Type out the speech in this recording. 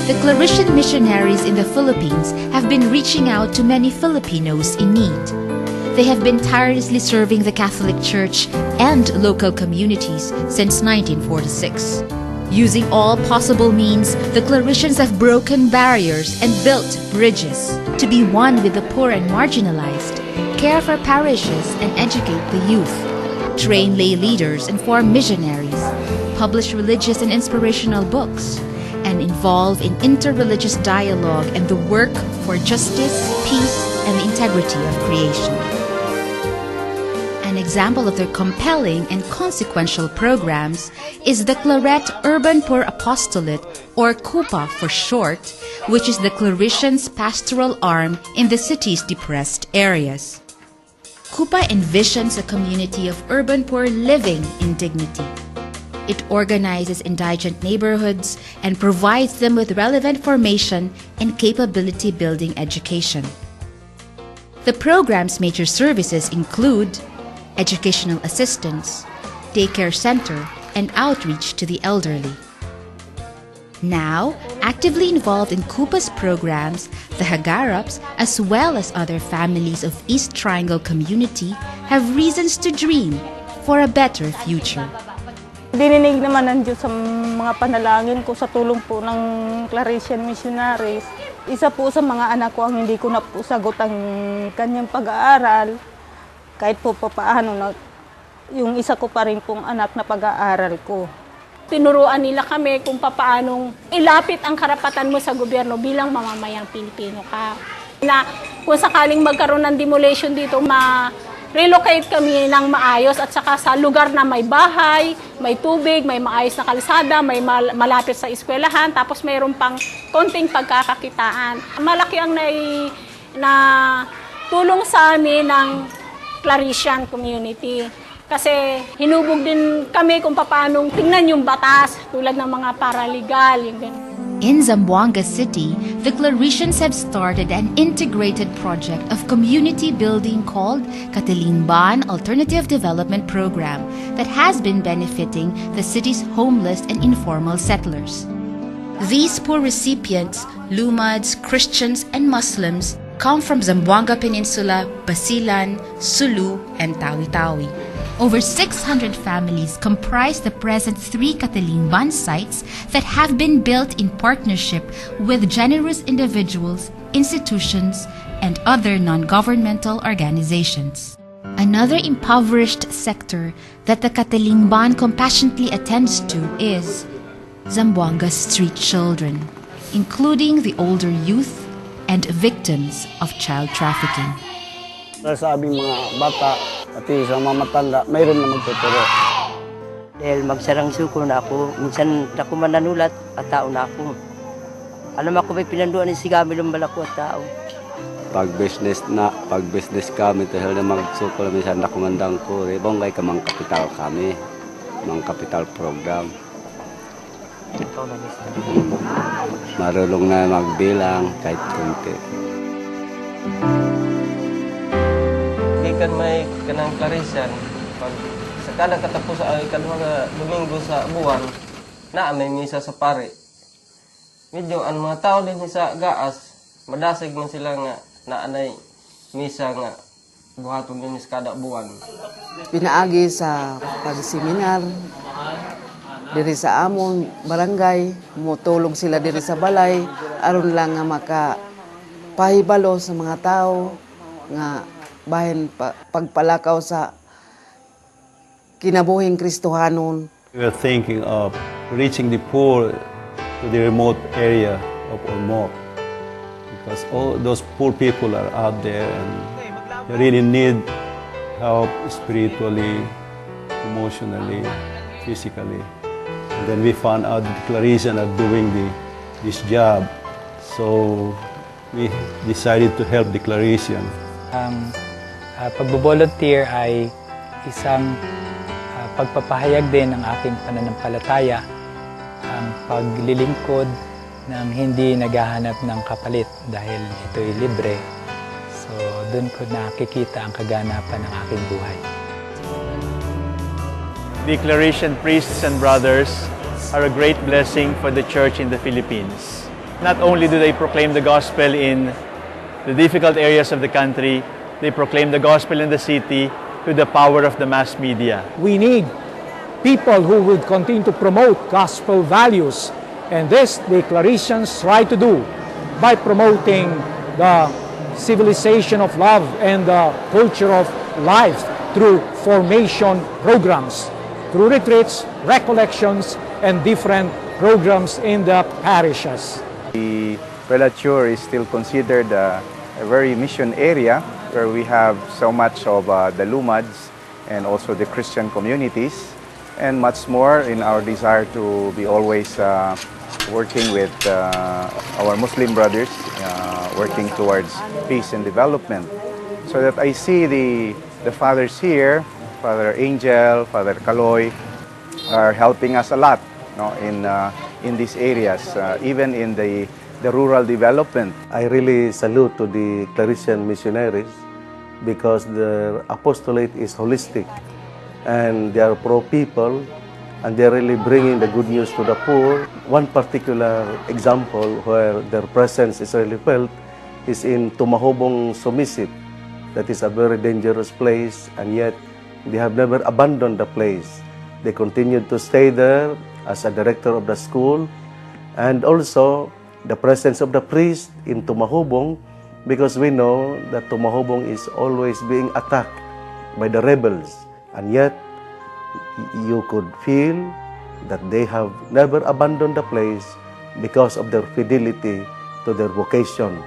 The Claretian missionaries in the Philippines have been reaching out to many Filipinos in need. They have been tirelessly serving the Catholic Church and local communities since 1946. Using all possible means, the Claretians have broken barriers and built bridges to be one with the poor and marginalized, care for parishes and educate the youth, train lay leaders and form missionaries, publish religious and inspirational books, and involve in interreligious dialogue and the work for justice, peace, and the integrity of creation. An example of their compelling and consequential programs is the Claret Urban Poor Apostolate, or CUPA for short, which is the Claretians' pastoral arm in the city's depressed areas. CUPA envisions a community of urban poor living in dignity. It organizes indigent neighborhoods and provides them with relevant formation and capability-building education. The program's major services include educational assistance, daycare center, and outreach to the elderly. Now, actively involved in CUPA's programs, the Hagaraps, as well as other families of East Triangle community, have reasons to dream for a better future. Dininig naman ng Diyos sa mga panalangin ko sa tulong po ng Claretian Missionaries. Isa po sa mga anak ko ang hindi ko na po sagot ang kanyang pag-aaral. Kahit po paano na yung isa ko pa rin pong anak na pag-aaral ko. Tinuruan nila kami kung paanong ilapit ang karapatan mo sa gobyerno bilang mamamayang Pilipino ka. Na kung sakaling magkaroon ng demolition dito, relocate kami ng maayos at saka sa lugar na may bahay, may tubig, may maayos na kalsada, may malapit sa eskwelahan, tapos mayroon pang konting pagkakakitaan. Malaki ang na tulong sa amin ng Claretian community. Kasi hinubog din kami kung paanong tingnan yung batas tulad ng mga paralegal, yung ganun. In Zamboanga City, the Claretians have started an integrated project of community building called Katilingban Alternative Development Program that has been benefiting the city's homeless and informal settlers. These poor recipients, Lumads, Christians, and Muslims, come from Zamboanga Peninsula, Basilan, Sulu, and Tawi-Tawi. Over 600 families comprise the present 3 Katilingban sites that have been built in partnership with generous individuals, institutions, and other non-governmental organizations. Another impoverished sector that the Katilingban compassionately attends to is Zamboanga's street children, including the older youth and victims of child trafficking. Sa aming mga bata, pati sa mga matanda, mayroon na magtuturo. Dahil magsarang suko na ako, minsan ako mananulat at tao na ako. Alam ako may pinanduan ni sigami ng balako at tao. Pag business kami, dahil na magsuko na minsan na kumandang ko, bongay ka mang kapital kami, mang kapital program. Marulong na magbilang kahit kunti. Kan may kanang Claretian pag sa kada katapos ay mga Domingo sa buwan na may misa sa pare. Medyo ang mga tao din sa gaas madasig man sila nga naanay misa nga buhaton din sa kada buwan. Pinaagi sa pagseminar diri sa amon barangay, mutulong sila diri sa balay aron lang nga makapahibalo sa mga tao nga bahin pagpalakaw sa kinabuhing Kristohanon. We are thinking of reaching the poor to the remote area of Ormoc because all those poor people are out there and they really need help spiritually, emotionally, physically. And then we found out that the Claretians are doing this job, so we decided to help the Claretians. Pagbo-volunteer ay isang pagpapahayag din ng aking pananampalataya, ang paglilingkod ng hindi naghahanap ng kapalit dahil ito'y libre. So, doon ko nakikita ang kaganapan ng aking buhay. The Claretian priests and brothers are a great blessing for the church in the Philippines. Not only do they proclaim the gospel in the difficult areas of the country, they proclaim the gospel in the city through the power of the mass media. We need people who would continue to promote gospel values, and this the Claretians try to do by promoting the civilization of love and the culture of life through formation programs, through retreats, recollections, and different programs in the parishes. The prelature is still considered a very mission area where we have so much of the Lumads and also the Christian communities, and much more in our desire to be always working with our Muslim brothers, working towards peace and development. So that I see the fathers here, Father Angel, Father Kaloy, are helping us a lot, in these areas, even in the rural development. I really salute to the Claretian Missionaries because their apostolate is holistic and they are pro-people and they're really bringing the good news to the poor. One particular example where their presence is really felt is in Tumahobong Sumisip. That is a very dangerous place, and yet they have never abandoned the place. They continued to stay there as a director of the school, and also the presence of the priest in Tumahobong, because we know that Tumahobong is always being attacked by the rebels, and yet you could feel that they have never abandoned the place because of their fidelity to their vocation.